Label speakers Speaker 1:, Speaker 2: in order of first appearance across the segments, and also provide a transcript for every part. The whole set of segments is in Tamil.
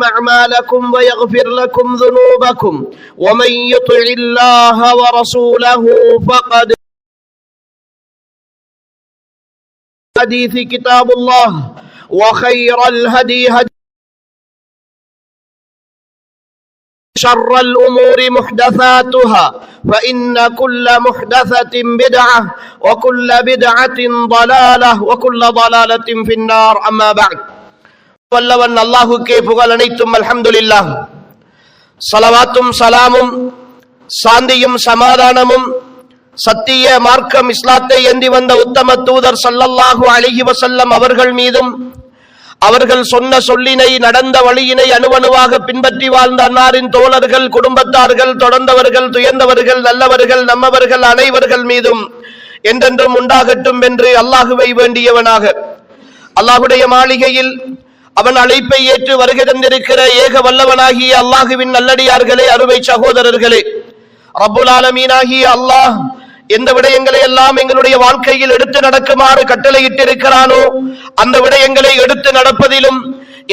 Speaker 1: أعمالكم ويغفر لكم ذنوبكم ومن يطع الله ورسوله فقد حديث كتاب الله وخير الهدي هدي شر الأمور محدثاتها فإن كل محدثة بدعة وكل بدعة ضلالة وكل ضلالة في النار أما بعد வல்லவன் அல்லாஹ்வுக்கே புகழ் அனைத்தும் அல்ஹம்துலில்லாஹ். ஸலவாத்தும் ஸலாமும் சாந்தியும் சமாதானமும் சத்திய மார்க்கம் இஸ்லாத்தை ஏந்தி வந்த உத்தம தூதர் ஸல்லல்லாஹு அலைஹி வஸல்லம் அவர்கள் மீதும் அவர்கள் சொன்ன சொல்லினை நடந்த வழியினை அணுவணுவாக பின்பற்றி வாழ்ந்த அன்னாரின் தோழர்கள், குடும்பத்தார்கள், தொடர்ந்தவர்கள், துயர்ந்தவர்கள், நல்லவர்கள், நம்மவர்கள் அனைவர்கள் மீதும் என்றென்றும் உண்டாகட்டும் என்று அல்லாஹுவை வேண்டியவனாக அல்லாஹுடைய மாளிகையில் அவன் அழைப்பை ஏற்று வருகை தந்திருக்கிற ஏக வல்லவனாகிய அல்லாஹுவின் நல்லடியார்களே, அருமை சகோதரர்களே, ரப்புல் ஆலமீனாகிய அல்லாஹ் எந்த விடயங்களை எல்லாம் எங்களுடைய வாழ்க்கையில் எடுத்து நடக்குமாறு கட்டளையிட்டிருக்கிறானோ அந்த விடயங்களை எடுத்து நடப்பதிலும்,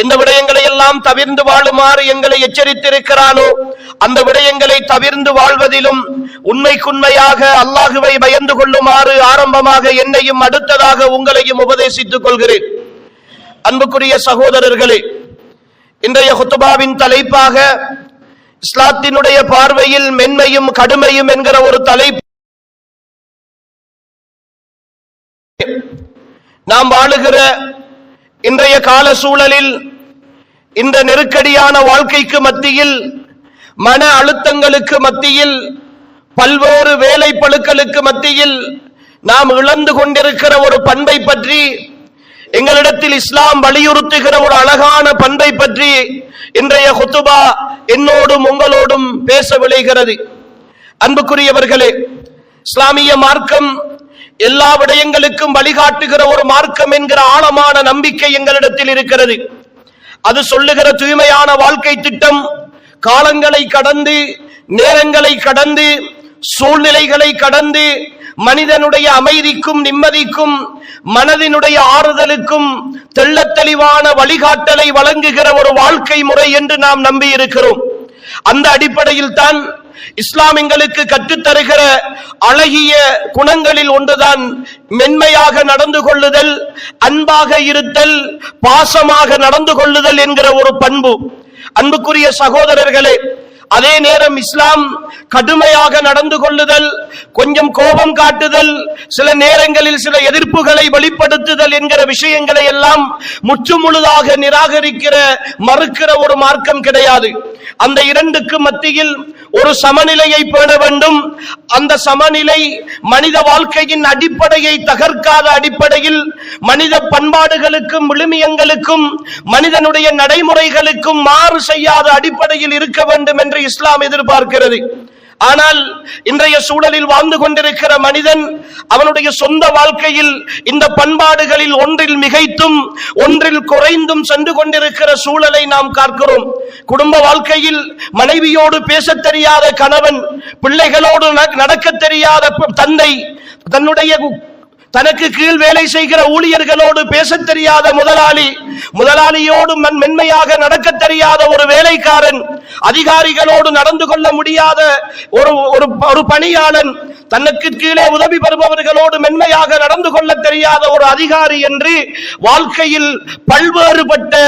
Speaker 1: எந்த விடயங்களை எல்லாம் தவிர்ந்து வாழுமாறு எங்களை எச்சரித்திருக்கிறானோ அந்த விடயங்களை தவிர்ந்து வாழ்வதிலும் உண்மைக்குண்மையாக அல்லாஹுவை பயந்து கொள்ளுமாறு ஆரம்பமாக என்னையும் அடுத்ததாக உங்களையும் உபதேசித்துக் கொள்கிறேன். அன்புக்குரிய சகோதரர்களே, இன்றைய குத்துபாவின் தலைப்பாக இஸ்லாத்தினுடைய பார்வையில் மென்மையும் கடுமையும் என்கிற ஒரு தலைப்பு. நாம் வாழுகிற இன்றைய கால சூழலில், இந்த நெருக்கடியான வாழ்க்கைக்கு மத்தியில், மன அழுத்தங்களுக்கு மத்தியில், பல்வேறு வேலை பளுக்களுக்கு மத்தியில் நாம் இழந்து கொண்டிருக்கிற ஒரு பண்பை பற்றி, எங்களிடத்தில் இஸ்லாம் வலியுறுத்துகிற ஒரு அழகான பண்பை பற்றி இன்றைய குத்துபா என்னோடும் உங்களோடும் பேச விளைகிறது. அன்புக்குரியவர்களே, இஸ்லாமிய மார்க்கம் எல்லா விடயங்களுக்கும் வழிகாட்டுகிற ஒரு மார்க்கம் என்கிற ஆழமான நம்பிக்கை எங்களிடத்தில் இருக்கிறது. அது சொல்லுகிற தூய்மையான வாழ்க்கை திட்டம் காலங்களை கடந்து, நேரங்களை கடந்து, சூழ்நிலைகளை கடந்து மனிதனுடைய அமைதிக்கும் நிம்மதிக்கும் மனதினுடைய ஆறுதலுக்கும் தெள்ளத் தெளிவான வழிகாட்டலை வழங்குகிற ஒரு வாழ்க்கை முறை என்று நாம் நம்பி இருக்கிறோம். அந்த அடிப்படையில் தான் இஸ்லாம் எங்களுக்கு கற்றுத்தருகிற அழகிய குணங்களில் ஒன்றுதான் மென்மையாக நடந்து கொள்ளுதல், அன்பாக இருத்தல், பாசமாக நடந்து கொள்ளுதல் என்கிற ஒரு பண்பு. அன்புக்குரிய சகோதரர்களே, அதே நேரம் இஸ்லாம் கடுமையாக நடந்து கொள்ளுதல், கொஞ்சம் கோபம் காட்டுதல், சில நேரங்களில் சில எதிர்ப்புகளை வெளிப்படுத்துதல் என்கிற விஷயங்களை எல்லாம் முற்றுமுழுதாக நிராகரிக்கிற மறுக்கிற ஒரு மார்க்கம் கிடையாது. அந்த இரண்டுக்கு மத்தியில் ஒரு சமநிலையை பேண வேண்டும். அந்த சமநிலை மனித வாழ்க்கையின் அடிப்படையை தகர்க்காத அடிப்படையில், மனித பண்பாடுகளுக்கும் விழுமியங்களுக்கும் மனிதனுடைய நடைமுறைகளுக்கும் மாறு செய்யாத அடிப்படையில் இருக்க வேண்டும் என்று இஸ்லாம் எதிர்பார்க்கிறது. ஆனால் இன்றைய சூழலில் வாழ்ந்து கொண்டிருக்கிற மனிதன் அவனுடைய சொந்த வாழ்க்கையில் இந்த பண்பாடுகளில் ஒன்றில் மிகைத்தும் ஒன்றில் குறைந்தும் சென்று கொண்டிருக்கிற சூழலை நாம் பார்க்கிறோம். குடும்ப வாழ்க்கையில் மனைவியோடு பேச தெரியாத கணவன், பிள்ளைகளோடு நடக்க தெரியாத தந்தை, தனக்கு கீழ் வேலை செய்கிற ஊழியர்களோடு பேச தெரியாத முதலாளி, முதலாளியோடு மென்மையாக நடக்க தெரியாத ஒரு வேலைக்காரன், அதிகாரிகளோடு நடந்து கொள்ள முடியாத ஒரு பணியாளன், தனக்கு கீழே உதவி பெறுபவர்களோடு மென்மையாக நடந்து கொள்ள தெரியாத ஒரு அதிகாரி என்று வாழ்க்கையில் பல்வேறுபட்ட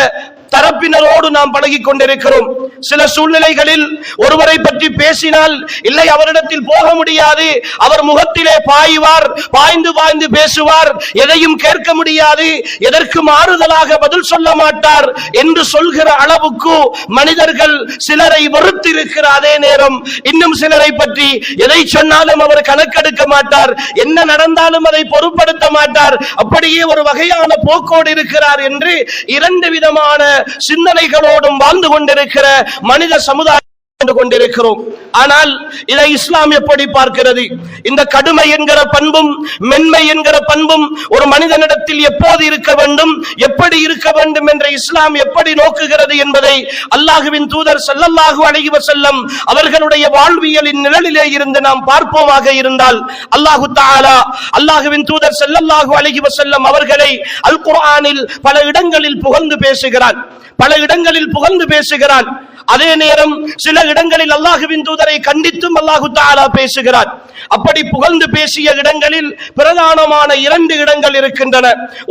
Speaker 1: தரப்பினரோடு நாம் பழகிக் கொண்டிருக்கிறோம். சில சூழ்நிலைகளில் ஒருவரை பற்றி பேசினால், இல்லை அவரிடத்தில் போக முடியாது, அவர் முகத்திலே பாய்வார், பாய்ந்து பாய்ந்து பேசுவார், எதையும் கேட்க முடியாது, எதற்கு மாறுதலாக பதில் சொல்ல மாட்டார் என்று சொல்கிற அளவுக்கு மனிதர்கள் சிலரை வெறுத்திருக்கிற அதே நேரம் இன்னும் சிலரை பற்றி எதை சொன்னாலும் அவர் கணக்கெடுக்க மாட்டார், என்ன நடந்தாலும் அதை பொருட்படுத்த மாட்டார், அப்படியே ஒரு வகையான போக்கோடு இருக்கிறார் என்று இரண்டு விதமான சிந்தனைகளோடும் வாழ்ந்து கொண்டிருக்கிற மனித சமுதாயம் கொண்டிருக்கிறோம். ஆனால் இதை இஸ்லாம் எப்படி பார்க்கிறது? இந்த கடுமை என்கிற பண்பும் மென்மை என்கிற பண்பும் ஒரு மனிதனிடத்தில் எப்போது இருக்க வேண்டும், எப்படி இருக்க வேண்டும் என்ற இஸ்லாம் எப்படி நோக்குகிறது என்பதை அல்லாஹ்வின் தூதர் ஸல்லல்லாஹு அலைஹி வஸல்லம் அவர்களுடைய வாழ்வியலின் நிழலிலே இருந்து நாம் பார்ப்போமாக இருந்தால், அல்லாஹ் தஆலா அல்லாஹ்வின் தூதர் ஸல்லல்லாஹு அலைஹி வஸல்லம் அவர்களை அல் குர்ஆனில் பல இடங்களில் புகழ்ந்து பேசுகிறான், பல இடங்களில் புகழ்ந்து பேசுகிறான். அதே நேரம் சில இடங்களில் அல்லாஹ்வின் தூதரை கண்டித்தும் அல்லாஹ் தஆலா பேசுகிறார். அப்படி புகழ்ந்து பேசிய இடங்களில் பிரதானமான 2 இடங்கள் இருக்கின்றன.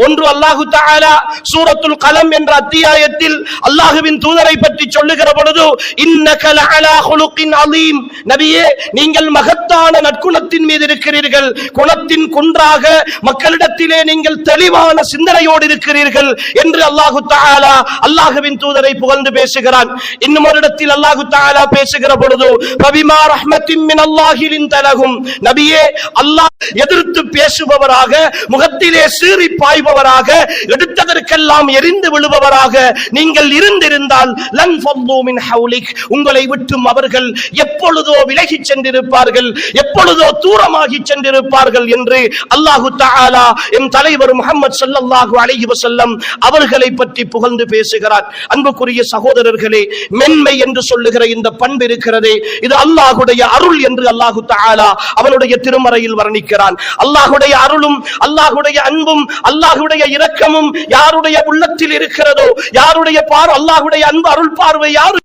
Speaker 1: ஒன்று, அல்லாஹ் தஆலா சூரத்துல் கலம் என்ற அத்தியாயத்தில் அல்லாஹ்வின் தூதரை பற்றி சொல்லுகிற பொழுது, இன்னக லஅலா குலுகின் அலீம், நபியே நீங்கள் மகத்தான நற்குணத்தின் மீது இருக்கிறீர்கள், குணத்தின் குன்றாக மக்களிடத்திலே நீங்கள் தெளிவான சிந்தனையோடு இருக்கிறீர்கள் என்று அல்லாஹ் தஆலா அல்லாஹ்வின் தூதரை புகழ்ந்து பேசுகிறான். இன்னும் ஒரு இடத்தில் அல்லாஹ் தஆலா பேசுகிற பொழுது, ஃபபிமா ரஹ்மத்தின் மினல்லாஹி லின்தலஹும், நபியே அல்லாஹ் எதிர்த்து பேசுபவராக, முகத்திலே சீறி பாய்பவராக, எடுத்ததற்கெல்லாம் எரிந்து விழுபவராக நீங்கள் இருந்திருந்தால் லன் ஃபல்லு மின் ஹவுலிக், உங்களை விட்டும் அவர்கள் எப்பொழுதோ விலகி சென்றிருப்பார்கள், எப்பொழுதோ தூரமாகி சென்றிருப்பார்கள் என்று அல்லாஹ் தஆலா என் தலைவர் முஹம்மது ஸல்லல்லாஹு அலைஹி வஸல்லம் அவர்களை பற்றி புகழ்ந்து பேசுகிறார். அன்புக்குரிய சகோதரர்களே, மென்மை என்று சொல்லுகிற இந்த பண்பு இருக்கிறதே, இது அல்லாஹ்வுடைய அருள் என்று அல்லாஹ் தஆலா அவனுடைய திருமறையில் வர்ணிக்கிறான். அல்லாஹ்வுடைய அருளும் அல்லாஹ்வுடைய அன்பும் அல்லாஹ்வுடைய இரக்கமும் யாருடைய உள்ளத்தில் இருக்கிறதோ, யாருடைய அல்லாஹ்வுடைய அன்பு அருள் பார்வை யாரு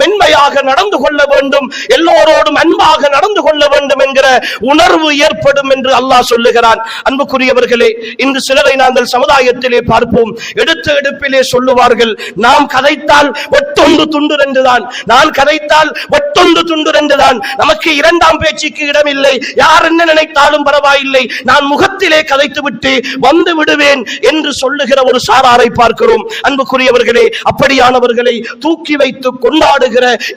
Speaker 1: மென்மையாக நடந்து கொள்ள வேண்டும், எல்லோரோடும் அன்பாக நடந்து கொள்ள வேண்டும் என்கிற உணர்வு ஏற்படும் என்று அல்லாஹ் சொல்லுகிறான். அன்புக்குரியவர்களே, இன்று சிலரை நாங்கள் சமுதாயத்திலே பார்ப்போம், எடுத்த எடுப்பிலே சொல்லுவார்கள், நாம் கதைத்தால் ஒட்டொன்று துண்டு ரெண்டுதான், நான் கதைத்தால் ஒட்டொன்று துண்டு ரெண்டுதான், நமக்கு இரண்டாம் பேச்சுக்கு இடமில்லை, யார் என்ன நினைத்தாலும் பரவாயில்லை, நான் முகத்திலே கதைத்து விட்டு வந்து விடுவேன் என்று சொல்லுகிற ஒரு சாராரை பார்க்கிறோம். அன்புக்குரியவர்களே, அப்படியானவர்களை தூக்கி வைத்து கொண்டாடுகிற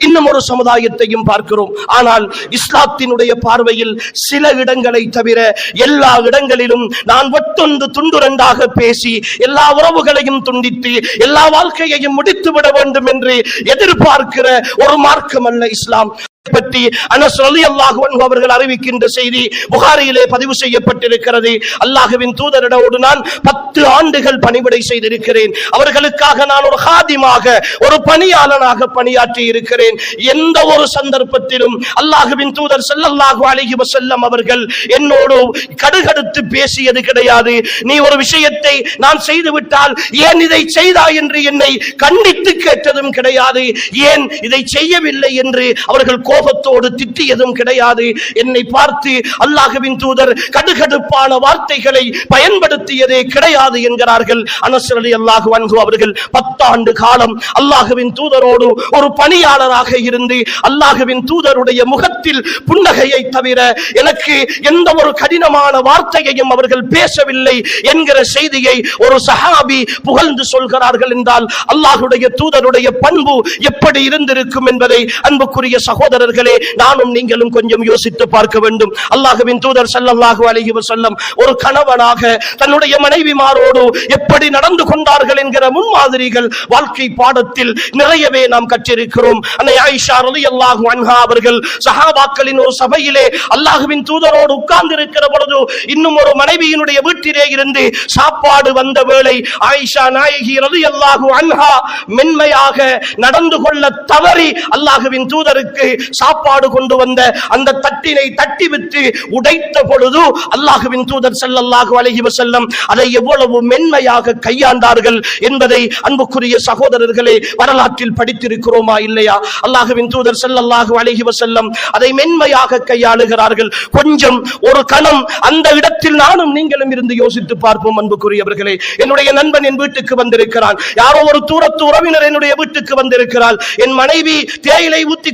Speaker 1: இன்னும் ஒரு சமுதாயத்தையும் பார்க்கிறோம். ஆனால் இஸ்லாத்தினுடைய பார்வையில் சில இடங்களை தவிர எல்லா இடங்களிலும் நான் ஒட்டொன்று துண்டு ரெண்டாக பேசி எல்லா உறவுகளையும் துண்டித்து எல்லா வாழ்க்கையையும் முடித்து விட வேண்டும் என்று எதிர்பார்க்கிற ஒரு மார்க்கம் அல்ல இஸ்லாம். பற்றி அனஸ் ரலியல்லாஹு அன்ஹு அவர்கள் அறிவிக்கின்ற செய்தி புகாரியிலே பதிவு செய்யப்பட்டிருக்கிறது. அல்லாஹ்வின் தூதரிடோடு நான் 10 ஆண்டுகள் பணிவிடை செய்திருக்கிறேன். அவர்களுக்காக நான் ஒரு காதிமாக, ஒரு பணியாளனாக பணியாற்றி இருக்கிறேன். எந்த ஒரு சந்தர்ப்பத்திலும் அல்லாஹ்வின் தூதர் ஸல்லல்லாஹு அலைஹி வஸல்லம் அவர்கள் என்னோடு கடுகடுத்து பேசியது கிடையாது. நீ ஒரு விஷயத்தை நான் செய்து விட்டால் ஏன் இதை செய்தாய் என்று என்னை கண்டித்து கேட்டதும் கிடையாது. ஏன் இதை செய்யவில்லை என்று அவர்கள் கோபத்தோடு திட்டியதும் கிடையாது. என்னை பார்த்து அல்லாஹ்வின் தூதர் கடுகடுப்பான வார்த்தைகளை பயன்படுத்தியதே கிடையாது என்கிறார்கள் அனஸ் ரலியல்லாஹு அன்ஹு அவர்கள். 10 ஆண்டு காலம் அல்லாஹ்வின் தூதரோடு ஒரு பணியாளராக இருந்து அல்லாஹ்வின் தூதருடைய முகத்தில் புன்னகையை தவிர எனக்கு எந்த ஒரு கடினமான வார்த்தையையும் அவர்கள் பேசவில்லை என்கிற செய்தியை ஒரு சஹாபி புகழ்ந்து சொல்கிறார்கள் என்றால் அல்லாஹ்வுடைய தூதருடைய பண்பு எப்படி இருந்திருக்கும் என்பதை அன்புக்குரிய சகோதரர்களே, நானும் நீங்களும் கொஞ்சம் யோசித்து பார்க்க வேண்டும். அல்லாஹ்வின் தூதர் ஸல்லல்லாஹு அலைஹி வஸல்லம் ஒரு கணவனாக தன்னுடைய மனைவிமாரோடு எப்படி நடந்து கொண்டார்கள் என்கிற முன்மாதிரிகள் வாழ்க்கை பாடத்தில் நிறையவே நாம் கற்றிருக்கிறோம். அன்னை ஆயிஷா ரலியல்லாஹு அன்ஹா அவர்கள் சஹாபாக்களின் ஒரு சபையிலே அல்லாஹ்வின் தூதரோடு உட்கார்ந்து இருக்கிற பொழுது இன்னும் ஒரு மனைவியினுடைய வீட்டிலே இருந்து சாப்பாடு வந்த வேளை ஆயிஷா நாயகி ரலியல்லாஹு அன்ஹா மென்மையாக நடந்து கொள்ள தவறி அல்லாஹ்வின் தூதருக்கு சாப்பாடு கொண்டு வந்த அந்த தட்டினை தட்டி விட்டு உடைத்த பொழுது அல்லாஹ்வின் தூதர் ஸல்லல்லாஹு அலைஹி வஸல்லம் அதை எவ்வளவு மென்மையாக கையாண்டார்கள் என்பதை அன்புக்குரிய சகோதரர்களே வரலாற்றில் படித்திருக்கிறோமா இல்லையா? அல்லாஹ்வின் தூதர் ஸல்லல்லாஹு அலைஹி வஸல்லம் அதை மென்மையாக கையாளுகிறார்கள். கொஞ்சம் ஒரு கணம் அந்த இடத்தில் நானும் நீங்களும் இருந்து யோசித்து பார்ப்போம். அன்புக்குரியவர்களே, என்னுடைய நண்பன் என் வீட்டுக்கு வந்திருக்கிறான், யாரோ ஒரு தூரத்து உறவினர் என்னுடைய வீட்டுக்கு வந்திருக்கிறாள். என் மனைவி தேயிலை ஊத்தி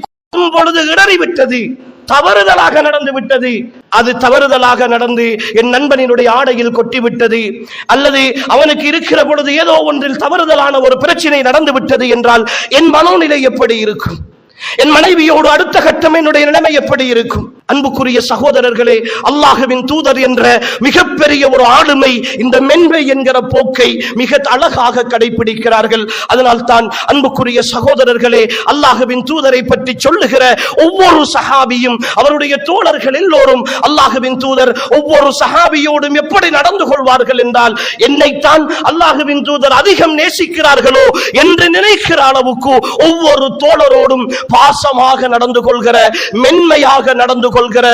Speaker 1: பொழுது இடறிவிட்டது, தவறுதலாக நடந்து விட்டது. அது தவறுதலாக நடந்து என் நண்பனினுடைய ஆடையில் கொட்டிவிட்டது, அல்லது அவனுக்கு இருக்கிற பொழுது ஏதோ ஒன்றில் தவறுதலான ஒரு பிரச்சனை நடந்து விட்டது என்றால் என் மனோநிலை எப்படி இருக்கும்? என் மனைவியோடு அடுத்த கட்டம் என்னுடைய நிலைமை எப்படி இருக்கும்? அன்புக்குரிய சகோதரர்களே, அல்லாஹ்வின் தூதர் என்ற மிகப்பெரிய ஒரு ஆளுமை இந்த மென்மை என்கிற போக்கை மிக அழகாக கடைபிடிக்கிறார்கள். அதனால் தான் அன்புக்குரிய சகோதரர்களே, அல்லாஹ்வின் தூதரை பற்றி சொல்லுகிற ஒவ்வொரு சஹாபியும் அவருடைய தோழர்கள் எல்லோரும் அல்லாஹ்வின் தூதர் ஒவ்வொரு சஹாபியோடும் எப்படி நடந்து கொள்வார்கள் என்றால், என்னைத்தான் அல்லாஹ்வின் தூதர் அதிகம் நேசிக்கிறார்களோ என்று நினைக்கிற அளவுக்கு ஒவ்வொரு தோழரோடும் பாசமாக நடந்து கொள்கிற, மென்மையாக நடந்து கொள்கிற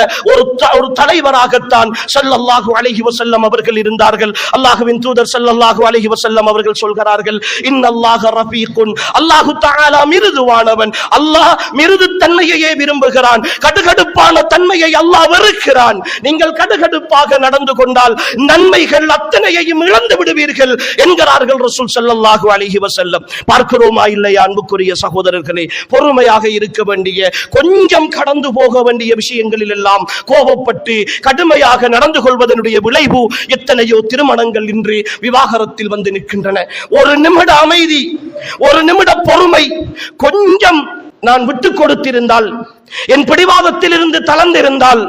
Speaker 1: ஒரு தலைவராகத்தான் ஸல்லல்லாஹு அலைஹி வஸல்லம் அவர்கள் இருந்தார்கள். அல்லாஹ்வின் தூதர் ஸல்லல்லாஹு அலைஹி வஸல்லம் அவர்கள் சொல்கிறார்கள், இன்னல்லாஹ ரஃபீகுன், அல்லாஹ் தஆலா மிருதுவானவன். அல்லாஹ் மிருது தன்மையையே விரும்புகிறான், கடுகடுப்பான தன்மையை அல்லாஹ் வெறுக்கிறான். நீங்கள் கடுகடுப்பாக நடந்து கொண்டால் நன்மைகள் அத்தனையையும் இழந்து விடுவீர்கள் என்கிறார்கள் ரசூல் ஸல்லல்லாஹு அலைஹி வஸல்லம். பார்க்கிறோமா இல்லையா அன்புக்குரிய சகோதரர்களே? பொறுமையாக இருக்க வேண்டிய, கொஞ்சம் கடந்து போக வேண்டிய விஷயங்களில் எல்லாம் கோபப்பட்டு கடுமையாக நடந்து கொள்வதனுடைய விளைவு எத்தனையோ திருமணங்கள் இன்று விவாகரத்தில் வந்து நிற்கின்றன. ஒரு நிமிட அமைதி, ஒரு நிமிட பொறுமை, கொஞ்சம் நான் விட்டுக் கொடுத்திருந்தால், என் பிடிவாதத்தில் இருந்து தளர்ந்திருந்தால்,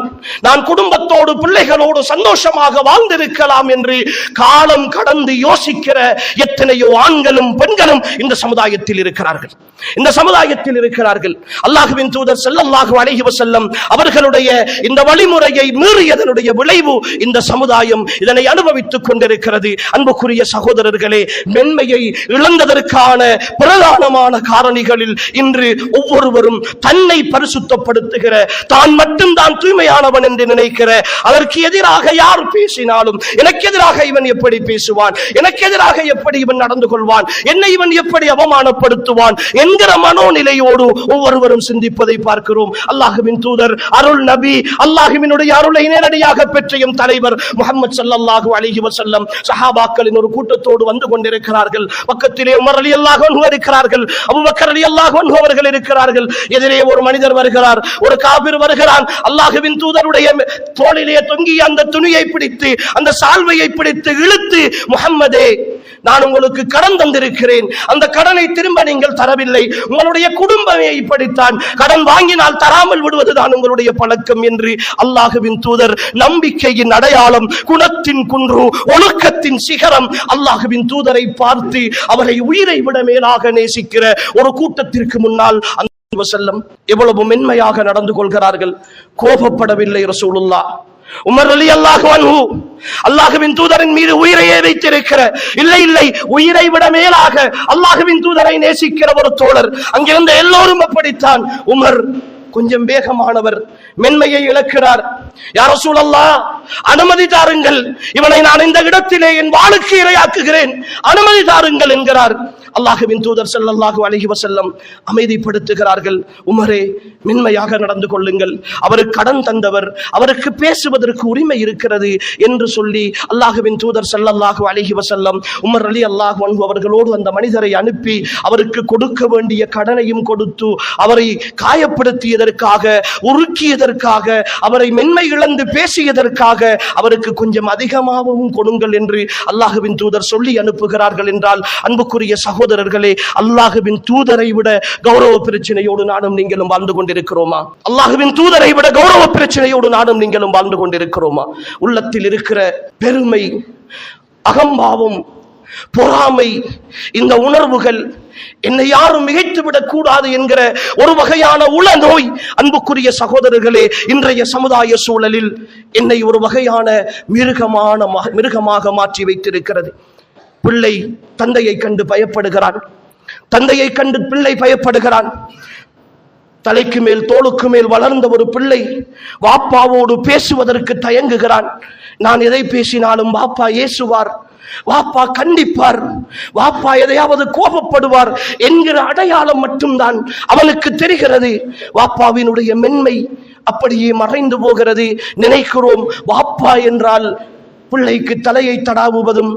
Speaker 1: நான் குடும்பத்தோடு பிள்ளைகளோடு சந்தோஷமாக வாழ்ந்திருக்கலாம் என்று காலம் கடந்து யோசிக்கிற எத்தனையோ ஆண்களும் பெண்களும் இந்த சமுதாயத்தில் இருக்கிறார்கள். இந்த சமுதாயத்தில் இருக்கிறார்கள். அல்லாஹ்வின் தூதர் ஸல்லல்லாஹு அலைஹி வஸல்லம் அவர்களுடைய இந்த வழிமுறையை மீறியதனுடைய விளைவு இந்த சமுதாயம் இதனை அனுபவித்துக் கொண்டிருக்கிறது. அன்புக்குரிய சகோதரர்களே, மென்மையை இழந்ததற்கான பிரதானமான காரணிகளில் இன்று ஒவ்வொருவரும் தன்னை பரிசுத்தப்படுத்துகிற, தான் மட்டும் தான் தூய்மையானவன் என்று நினைக்கிற, அதற்கு எதிராக யார் பேசினாலும் எனக்கு எதிராக இவன் எப்படி பேசுவான், எனக்கு எதிராக எப்படி இவன் நடந்து கொள்வான், என்னை இவன் எப்படி அவமானப்படுத்துவான் என்கிற மனோநிலையோடு ஒவ்வொருவரும் சிந்திப்பதை பார்க்கிறோம். அல்லாஹ்வின் தூதர் அருள் நபி, அல்லாஹ்வினுடைய அருளை நேரடியாக பெற்ற எம் தலைவர் முஹம்மது ஸல்லல்லாஹு அலைஹி வஸல்லம் சஹாபாக்களின் ஒரு கூட்டத்தோடு வந்து கொண்டிருக்கிறார்கள். பக்கத்திலே உமர் ரலியல்லாஹு அன்ஹு இருக்கிறார்கள், அபூபக்கர் ரலியல்லாஹு அன்ஹு அவர்கள் இருக்கிறார்கள். எதிரே ஒரு மனிதர் வருகிறார், ஒரு காபிர் வருகிறான். அல்லாஹ்வின் தூதருடைய தோளிலே தொங்கிய அந்த துணியை பிடித்து, அந்த சால்வையை பிடித்து இழுத்து, முஹம்மதே, நான் உங்களுக்கு கடன் தந்திருக்கிறேன், அந்த கடனை திரும்ப நீங்கள் தரவில்லை, உங்களுடைய குடும்பமே இப்படித்தான், கடன் வாங்கினால் தராமல் விடுவதுதான் உங்களுடைய பழக்கம் என்று அல்லாஹ்வின் தூதர் நம்பிக்கையின் அடையாளம், குணத்தின் குன்று, ஒழுக்கத்தின் சிகரம், அல்லாஹ்வின் தூதரை பார்த்து அவரை உயிரை விட மேலாக நேசிக்கிற ஒரு கூட்டத்திற்கு முன்னால் எவ்வளவு மென்மையாக நடந்து கொள்கிறார்கள். கோபப்படவில்லை ரசூலுல்லாஹ். உமர் ரலியல்லாஹு அன்ஹு அல்லாஹ்வின் தூதரின் மீது உயிரையே வைத்திருக்கிற, இல்லை இல்லை, உயிரை விட மேலாக அல்லாஹ்வின் தூதரை நேசிக்கிற ஒரு தோழர். அங்கிருந்த எல்லோரும் அப்படித்தான். உமர் கொஞ்சம் வேகமானவர், மென்மையை இழக்கிறார். யா ரசூலல்லாஹ், அனுமதி தாருங்கள், இவனை நான் இந்த இடத்திலே என் வாளுக்கு இரையாக்குகிறேன், அனுமதி தாருங்கள் என்கிறார். அல்லாஹ்வின் தூதர் ஸல்லல்லாஹு அலைஹி வஸல்லம் அமைதிப்படுத்துகிறார்கள். உமரே, மென்மையாக நடந்து கொள்ளுங்கள், அவருக்கு கடன் தந்தவர், அவருக்கு பேசுவதற்கு உரிமை இருக்கிறது என்று சொல்லி அல்லாஹ்வின் தூதர் ஸல்லல்லாஹு அலைஹி வஸல்லம் உமர் ரலியல்லாஹு அன்ஹு அவர்களோடு அந்த மனிதரை அனுப்பி அவருக்கு கொடுக்க வேண்டிய கடனையும் கொடுத்து, அவரை காயப்படுத்தியதற்காக, உருக்கியதற்காக, அவரை மென்மை இழந்து பேசியதற்காக அவருக்கு கொஞ்சம் அதிகமாகவும் கொடுங்கள் என்று அல்லாஹ்வின் தூதர் சொல்லி அனுப்புகிறார்கள் என்றால், அன்புக்குரிய சகோதரர்களே, அல்லாஹ்வின் தூதரை விட கௌரவ பிரச்சனையோடு நானும் நீங்களும் வாழ்ந்து கொண்டிருக்கிறோமா? அல்லாஹ்வின் தூதரை விட கௌரவ பிரச்சனையோடு நானும் நீங்களும் வாழ்ந்து கொண்டிருக்கிறோமா? உள்ளத்தில் இருக்கிற பெருமை, அகம்பாவம், பொறாமை, இந்த உணர்வுகள் என்னை யாரும் மிகைத்து விடக் கூடாது என்கிற ஒரு வகையான உள நோய், அன்புக்குரிய சகோதரர்களே, இன்றைய சமுதாய சூழலில் என்னை ஒரு வகையான மிருகமாக மாற்றி வைத்திருக்கிறது. பிள்ளை தந்தையை கண்டு பயப்படுகிறான், தந்தையை கண்டு பிள்ளை பயப்படுகிறான். தலைக்கு மேல் தோளுக்கு மேல் வளர்ந்த ஒரு பிள்ளை வாப்பாவோடு பேசுவதற்கு தயங்குகிறான். நான் எதை பேசினாலும் வாப்பா ஏசுவார், வாப்பா கண்டிப்பார், வாப்பா எதையாவது கோபப்படுவார் என்கிற அடையாளம் மட்டும்தான் அவனுக்கு தெரிகிறது. வாப்பாவினுடைய மென்மை அப்படியே மறைந்து போகிறது. நினைக்கிறோம் வாப்பா என்றால் பிள்ளைக்கு தலையை தடாவுவதும்,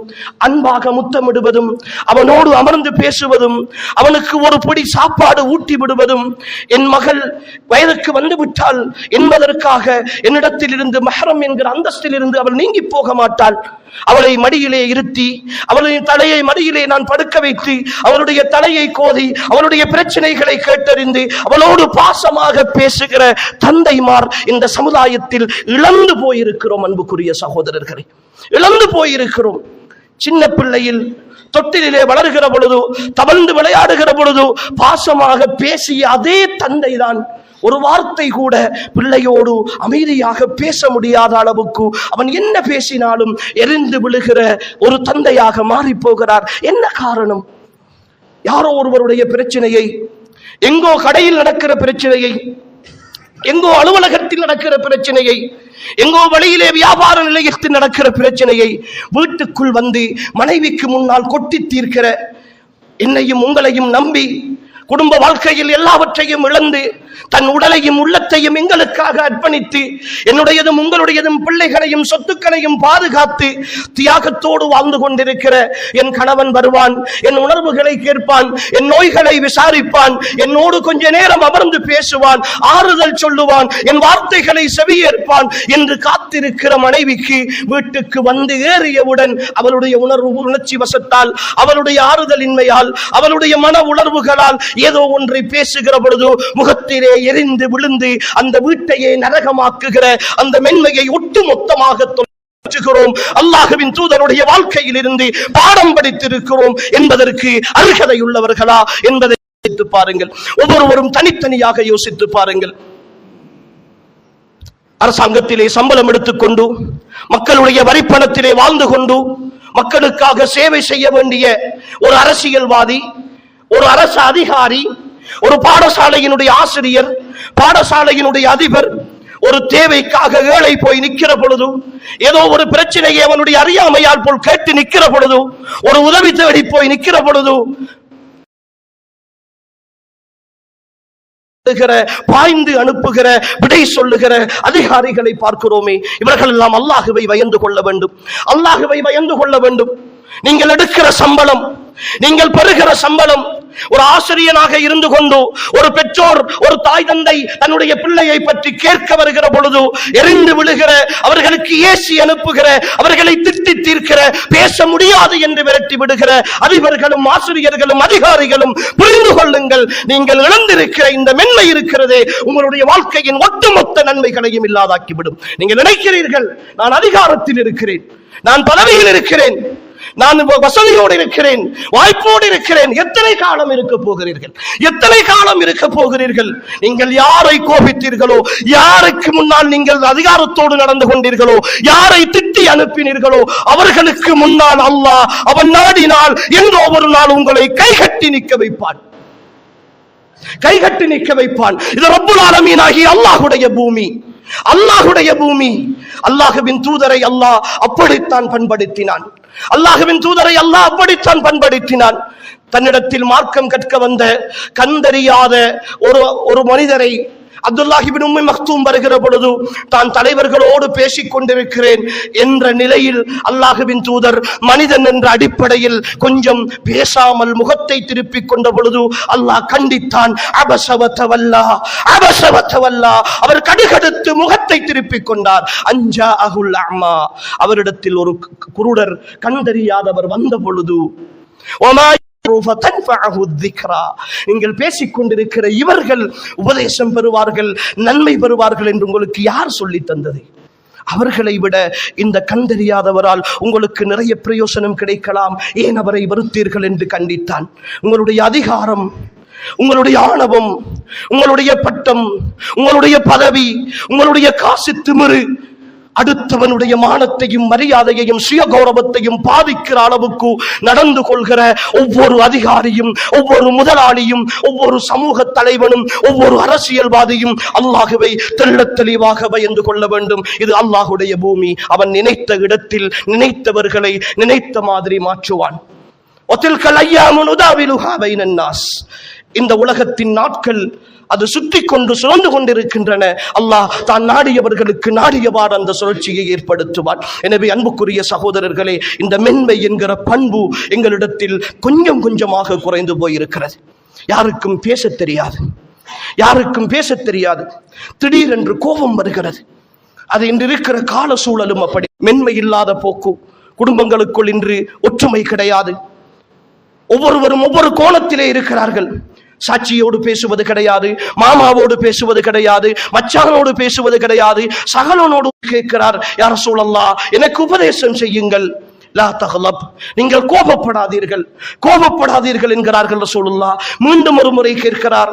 Speaker 1: அன்பாக முத்தமிடுவதும், அவனோடு அமர்ந்து பேசுவதும், அவனுக்கு ஒரு பிடி சாப்பாடு ஊட்டி விடுவதும், என் மகள் வயதுக்கு வந்துவிட்டால் என்பதற்காக என்னிடத்தில் இருந்து மஹரம் என்கிற அந்தஸ்தில் இருந்து அவள் நீங்கி போக மாட்டாள். அவளை மடியிலே இருத்தி, அவளுடைய தலையை மடியிலே நான் படுக்க வைத்து, அவளுடைய தலையை கோதி, அவளுடைய பிரச்சனைகளை கேட்டறிந்து அவளோடு பாசமாக பேசுகிற தந்தைமார் இந்த சமுதாயத்தில் இழந்து போயிருக்கிறோம். அன்புக்குரிய சகோதரர்களை, இழந்து போயிருக்கிறோம். சின்ன பிள்ளையில் தொட்டிலே வளர்கிற பொழுது, தவழ்ந்து விளையாடுகிற பொழுது பாசமாக பேசிய அதே தந்தை தான் ஒரு வார்த்தை கூட பிள்ளையோடு அமைதியாக பேச முடியாத அளவுக்கு அவன் என்ன பேசினாலும் எரிந்து விழுகிற ஒரு தந்தையாக மாறி போகிறார். என்ன காரணம்? யாரோ ஒருவருடைய பிரச்சனையை, எங்கோ கடையில் நடக்கிற பிரச்சனையை, எங்கோ அலுவலகத்தில் நடக்கிற பிரச்சனையை, எங்கோ வழியிலே வியாபார நிலையத்தில் நடக்கிற பிரச்சனையை வீட்டுக்குள் வந்து மனைவிக்கு முன்னால் கொட்டி தீர்க்கிற, என்னையும் உங்களையும் நம்பி குடும்ப வாழ்க்கையில் எல்லாவற்றையும் இழந்து தன் உடலையும் உள்ளத்தையும் எங்களுக்காக அர்ப்பணித்து என்னுடையதும் உங்களுடையதும் பிள்ளைகளையும் சொத்துக்களையும் பாதுகாத்து தியாகத்தோடு வாழ்ந்து கொண்டிருக்கிற என் கணவன் வருவான், என் உணர்வுகளை கேட்பான், என் நோய்களை விசாரிப்பான், என்னோடு கொஞ்ச நேரம் அமர்ந்து பேசுவான், ஆறுதல் சொல்லுவான், என் வார்த்தைகளை செவியேற்பான் என்று காத்திருக்கிற மனைவிக்கு வீட்டுக்கு வந்து ஏறியவுடன் அவளுடைய உணர்ச்சி வசத்தால், அவளுடைய ஆறுதலின்மையால், அவளுடைய மன உணர்வுகளால் ஏதோ ஒன்றை பேசுகிற பொழுது முகத்திலே எரிந்து விழுந்து அந்த வீட்டையே நரகமாக்குகிற அந்த மென்மையை ஒட்டுமொத்தமாக அல்லாஹ்வின் தூதருடைய வாழ்க்கையில் இருந்து பாடம் படித்திருக்கிறோம் என்பதற்கு அருகதை உள்ளவர்களா என்பதை யோசித்து பாருங்கள். ஒவ்வொருவரும் தனித்தனியாக யோசித்து பாருங்கள். அரசாங்கத்திலே சம்பளம் எடுத்துக்கொண்டு, மக்களுடைய வரிப்பணத்திலே வாழ்ந்து கொண்டு, மக்களுக்காக சேவை செய்ய வேண்டிய ஒரு அரசியல்வாதி, ஒரு அரசு அதிகாரி, ஒரு பாடசாலையினுடைய ஆசிரியர், பாடசாலையினுடைய அதிபர் ஒரு தேவைக்காக ஏழை போய் நிற்கிற பொழுது, ஏதோ ஒரு பிரச்சனையை அவனுடைய அறியாமையால் போல் கேட்டு நிற்கிற பொழுது, ஒரு உதவி தேடி போய் நிற்கிற பொழுது பாய்ந்து அனுப்புகிற, விடை சொல்லுகிற அதிகாரிகளை பார்க்கிறோமே. இவர்கள் எல்லாம் அல்லாஹ்வை பயந்து கொள்ள வேண்டும், அல்லாஹ்வை பயந்து கொள்ள வேண்டும். நீங்கள் எடுக்கிற சம்பளம், நீங்கள் பெறுகிற சம்பளம், ஒரு ஆசிரியனாக இருந்து கொண்டு ஒரு பெற்றோர், ஒரு தாய் தந்தை தன்னுடைய பிள்ளையை பற்றி கேட்க வருகிற பொழுது எரிந்து விழுகிற, அவர்களுக்கு ஏசி அனுப்புகிற, அவர்களை திட்டி தீர்க்கிற, பேச முடியாது என்று விரட்டி விடுகிற அதிபர்களும் ஆசிரியர்களும் அதிகாரிகளும் புரிந்து கொள்ளுங்கள், நீங்கள் இழந்திருக்கிற இந்த மென்மை இருக்கிறதே உங்களுடைய வாழ்க்கையின் ஒட்டுமொத்த நன்மைகளையும் இல்லாதாக்கிவிடும். நீங்கள் நினைக்கிறீர்கள், நான் அதிகாரத்தில் இருக்கிறேன், நான் பதவியில் இருக்கிறேன், நான் வசதியோடு இருக்கிறேன், வாய்ப்போடு இருக்கிறேன். எத்தனை காலம் இருக்க போகிறீர்கள்? எத்தனை காலம் இருக்க போகிறீர்கள்? நீங்கள் யாரை கோபித்தீர்களோ, யாருக்கு முன்னால் நீங்கள் அதிகாரத்தோடு நடந்து கொண்டீர்களோ, யாரை திட்டி அனுப்பினீர்களோ அவர்களுக்கு முன்னால் அல்லாஹ் அவன் நாடினால் என்றோ ஒரு நாள் உங்களை கைகட்டி நிற்க வைப்பான், கைகட்டி நிற்க வைப்பான். இது ரப்புல் ஆலமீனாகிய அல்லாஹ்வுடைய பூமி, அல்லாஹ்வுடைய பூமி. அல்லாஹ்வின் தூதரை அல்லாஹ் அப்படித்தான் பண்படுத்தினான், அல்லாஹ்வின் தூதரை அல்லாஹ் அப்படித்தான் பண்படுத்தினான். தன்னிடத்தில் மார்க்கம் கற்க வந்த கண்டறியாத ஒரு மனிதரை அப்துல்லாஹ் இப்னு உம்மி மக்தூம் வருகிற பொழுது தான் தலைவர்களோடு பேசிக் கொண்டிருக்கிறேன் என்ற நிலையில் அல்லாஹ்வின் தூதர் மனிதன் என்ற அடிப்படையில் கொஞ்சம் பேசாமல் முகத்தை திருப்பிக் கொண்ட பொழுது அல்லாஹ் கண்டித்தான். அபஸவத்தவல்லா, அபஸவத்தவல்லா, அவர் கடுகடுத்து முகத்தை திருப்பிக் கொண்டார். அஞ்சா அகுல் அமா, அவரிடத்தில் ஒரு குருடர், கண்டறியாதவர் வந்த பொழுது, நீங்கள் பேசிக் கொண்டிருக்கிற இவர்கள் உபதேசம் பெறுவார்கள், நன்மை பெறுவார்கள் என்று உங்களுக்கு யார் சொல்லி தந்தது? அவர்களை விட இந்த கண்டறியாதவரால் உங்களுக்கு நிறைய பிரயோசனம் கிடைக்கலாம், ஏன் அவரை வருத்தீர்கள் என்று கண்டித்தான். உங்களுடைய அதிகாரம், உங்களுடைய ஆணவம், உங்களுடைய பட்டம், உங்களுடைய பதவி, உங்களுடைய காசு திமிரு அடுத்தவனுடைய மானத்தையும் மரியாதையையும் சுயகௌரவத்தையும் பாதிக்கிற அளவுக்கு நடந்து கொள்கிற ஒவ்வொரு அதிகாரியும், ஒவ்வொரு முதலாளியும், ஒவ்வொரு சமூக தலைவனும், ஒவ்வொரு அரசியல்வாதியும் அல்லாஹ்வை தெள்ளத் தெளிவாக பயந்து கொள்ள வேண்டும். இது அல்லாஹ்வுடைய பூமி. அவன் நினைத்த இடத்தில் நினைத்தவர்களை நினைத்த மாதிரி மாற்றுவான். இந்த உலகத்தின் நாட்கள் அது சுற்றி கொண்டு சுழந்து கொண்டிருக்கின்றன. அல்லாஹ் தான் நாடியவர்களுக்கு நாடியவாறு அந்த சுழற்சியை ஏற்படுத்துவார். எனவே அன்புக்குரிய சகோதரர்களே, இந்த மென்மை என்கிற பண்பு எங்களிடத்தில் கொஞ்சம் கொஞ்சமாக குறைந்து போயிருக்கிறது. யாருக்கும் பேச தெரியாது, யாருக்கும் பேச தெரியாது. திடீரென்று கோபம் வருகிறது. அது இன்று இருக்கிற கால சூழலும் அப்படி. மென்மை இல்லாத போக்கு. குடும்பங்களுக்குள் இன்று ஒற்றுமை கிடையாது. ஒவ்வொருவரும் ஒவ்வொரு கோணத்திலே இருக்கிறார்கள். சாட்சியோடு பேசுவது கிடையாது, மாமாவோடு பேசுவது கிடையாது, மச்சானோடு பேசுவது கிடையாது. சகலனோடு கேட்கிறார், யா ரசூலல்லாஹ் எனக்கு உபதேசம் செய்யுங்கள். லா தக்லப், நீங்கள் கோபப்படாதீர்கள், கோபப்படாதீர்கள் என்கிறார்கள் ரசூலுல்லாஹ். மீண்டும் ஒரு முறை கேட்கிறார்,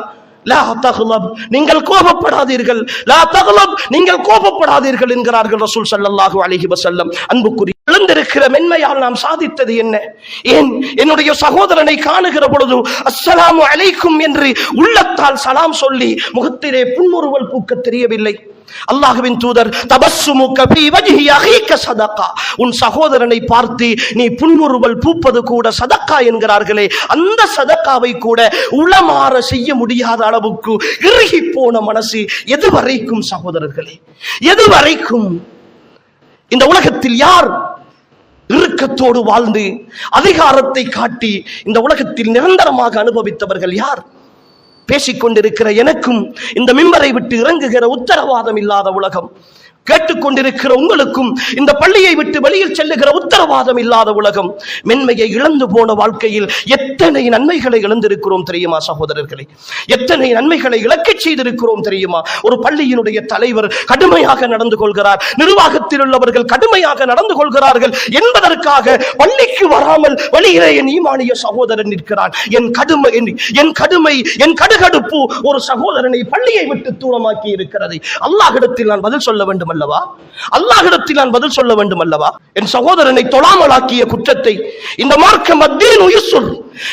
Speaker 1: லா தக்லப், நீங்கள் கோபப்படாதீர்கள், லா தக்லப், நீங்கள் கோபப்படாதீர்கள் என்கிறார்கள் ரசூல் ஸல்லல்லாஹு அலைஹி வஸல்லம். அன்புக்குரிய இழந்திருக்கிற மென்மையால் நாம் சாதித்தது என்ன? ஏன் என்னுடைய சகோதரனை காணுகிற பொழுது அஸ்ஸலாமு அலைக்கும் என்று உள்ளத்தால் சலாம் சொல்லி முகத்திலே புன்முறுவல் பூக்க தெரியவில்லை? அல்லாஹ்வின் தூதர் தபஸ்ஸுமுக ஃபீ வஜ்ஹி அகீக ஸதகா, உன் சகோதரனை பார்த்து நீ புன்முறுவல் பூப்பது கூட சதக்கா என்கிறார்களே, அந்த சதக்காவை கூட உளமாற செய்ய முடியாத அளவுக்கு இறுகி போன மனசு எதுவரைக்கும் சகோதரர்களே? எதுவரைக்கும்? இந்த உலகத்தில் யார் இறுக்கத்தோடு வாழ்ந்து அதிகாரத்தை காட்டி இந்த உலகத்தில் நிரந்தரமாக அனுபவித்தவர்கள் யார்? பேசிக்கொண்டிருக்கிற எனக்கும் இந்த மிம்பரை விட்டு இறங்குகிற உத்தரவாதம் இல்லாத உலகம், கேட்டுக்கொண்டிருக்கிற உங்களுக்கும் இந்த பள்ளியை விட்டு வெளியில் செல்லுகிற உத்தரவாதம் இல்லாத உலகம். மென்மையை இழந்து போன வாழ்க்கையில் எத்தனை நன்மைகளை இழந்திருக்கிறோம் தெரியுமா சகோதரர்களே? எத்தனை நன்மைகளை இழக்கச் செய்திருக்கிறோம் தெரியுமா? ஒரு பள்ளியினுடைய தலைவர் கடுமையாக நடந்து கொள்கிறார், நிர்வாகத்தில் உள்ளவர்கள் கடுமையாக நடந்து கொள்கிறார்கள் என்பதற்காக பள்ளிக்கு வராமல் வெளியிலே என் ஈமானிய சகோதரன் நிற்கிறான். என் கடுகடுப்பு ஒரு சகோதரனை பள்ளியை விட்டு தூரமாக்கி இருக்கிறது. அல்லாஹ்விடத்தில் நான் பதில் சொல்ல வேண்டும் அல்லவா? அல்லாஹ்விடத்தில் நான் பதில் சொல்ல வேண்டும் அல்லவா? என் சகோதரனை தொழாமலாக்கிய குற்றத்தை இந்த மார்க்கம் அத்தீனு யுஸ்ர்,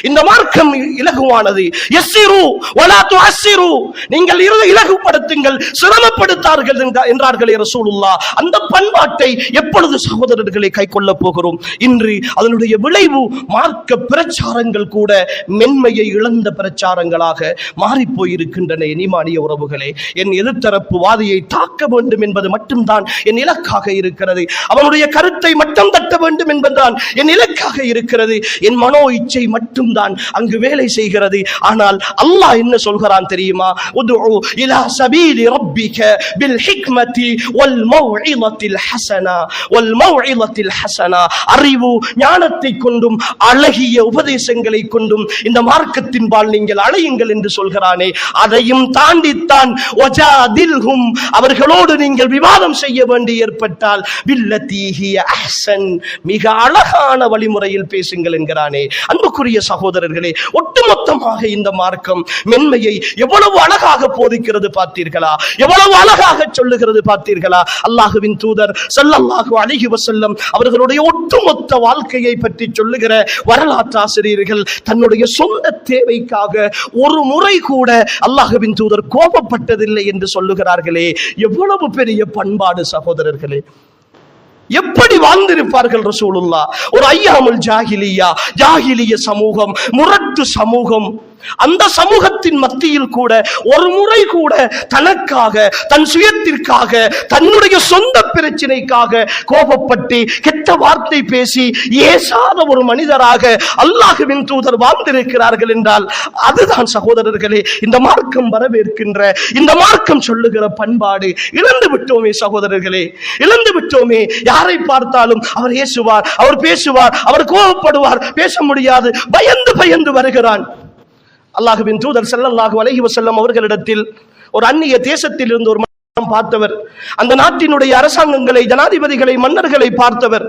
Speaker 1: இந்த மார்க்கம் இலகுவானது. யஸ்ஸிரு வலா துஅஸ்ஸிரு, நீங்கள் இலகுபடுத்துங்கள், சிரமப்படுத்தார்கள் என்றார்களே ரசூலுல்லாஹ். அந்த பண்பாட்டை எப்பொழுது சகோதரர்களை கைக்கொள்ள போகிறோம்? இன்று அதனுடைய விளைவு மார்க்க பிரச்சாரங்கள் கூட மென்மையை இழந்த பிரச்சாரங்களாக மாறி போயிருக்கின்றன. இனிமானிய உறவுகளே, என் எதிர்த்தரப்பு வாதியை தாக்க வேண்டும் என்பது மட்டும்தான் என் இலக்காக இருக்கிறது. அவனுடைய கருத்தை மட்டும் தட்ட வேண்டும் என்பதுதான் என் இலக்காக இருக்கிறது. என் மனோ இச்சை மட்டும்தான் அங்கு வேலை செய்கிறது. ஆனால் அல்லாஹ் என்ன சொல்கிறான் தெரியுமா? உதுஉ இலா சபீலி ரப்பிக பில் ஹிக்மதி வல் மௌஇலத்தில் ஹஸனா, வல் மௌஇலத்தில் ஹஸனா, அறிவு ஞானத்தை கொண்டும் அழகிய உபதேசங்களை கொண்டும் இந்த மார்க்கத்தின்பால் நீங்கள் அழையுங்கள் என்று சொல்கிறானே, அதையும் தாண்டித்தான் வஜாதில்ஹும், அவர்களோடு நீங்கள் விவாதம் செய்ய வேண்டி ஏற்பட்டால் பில்லதி ஹிய அஹ்ஸன், மிக அழகான வழிமுறையில் பேசுங்கள் என்கிறானே. அன்புக்குரிய சகோதரர்களே, ஒட்டுமொத்தமாக இந்த மார்க்கம் மென்மையை எவ்வளவு அழகாக போதிக்கிறது பார்த்தீர்களா? எவ்வளவு அழகாக சொல்லுகிறது பார்த்தீர்களா? அல்லாஹ்வின் தூதர் ஸல்லல்லாஹு அலைஹி வஸல்லம் அவர்களுடைய ஒட்டுமொத்த வாழ்க்கையை பற்றி சொல்லுகிற வரலாற்று ஆசிரியர்கள் தன்னுடைய சொந்த தேவைக்காக ஒரு முறை கூட அல்லாஹ்வின் தூதர் கோபப்பட்டதில்லை என்று சொல்லுகிறார்களே. எவ்வளவு பெரிய பண்பாடு சகோதரர்களே! எப்படி வாழ்ந்திருப்பார்கள் ரசூலுல்லாஹ்? ஒரு ஐயாமுல் ஜாஹிலிய சமூகம், முரட்டு சமூகம். அந்த சமூகத்தின் மத்தியில் கூட ஒரு முறை கூட தனக்காக, தன் சுயத்திற்காக, தன்னுடைய சொந்த பிரச்சனைக்காக கோபப்பட்டு கெட்ட வார்த்தை பேசி ஏசாத ஒரு மனிதராக அல்லாஹ்வின் தூதர் வாழ்ந்திருக்கிறார்கள் என்றால் அதுதான் சகோதரர்களே இந்த மார்க்கம் வரவேற்கின்ற, இந்த மார்க்கம் சொல்லுகிற பண்பாடு. இழந்து விட்டோமே சகோதரர்களே, இழந்து விட்டோமே. யாரை பார்த்தாலும் அவர் ஏசுவார், அவர் பேசுவார், அவர் கோபப்படுவார், பேச முடியாது, பயந்து பயந்து வருகிறான். அல்லாஹ்வின் தூதர் ஸல்லல்லாஹு அலைஹி வஸல்லம் அவர்களிடத்தில் ஒரு அந்நிய தேசத்தில் இருந்து ஒரு மனிதன் பார்த்தவர், அந்த நாட்டினுடைய அரசாங்கங்களை, ஜனாதிபதிகளை, மன்னர்களை பார்த்தவர்.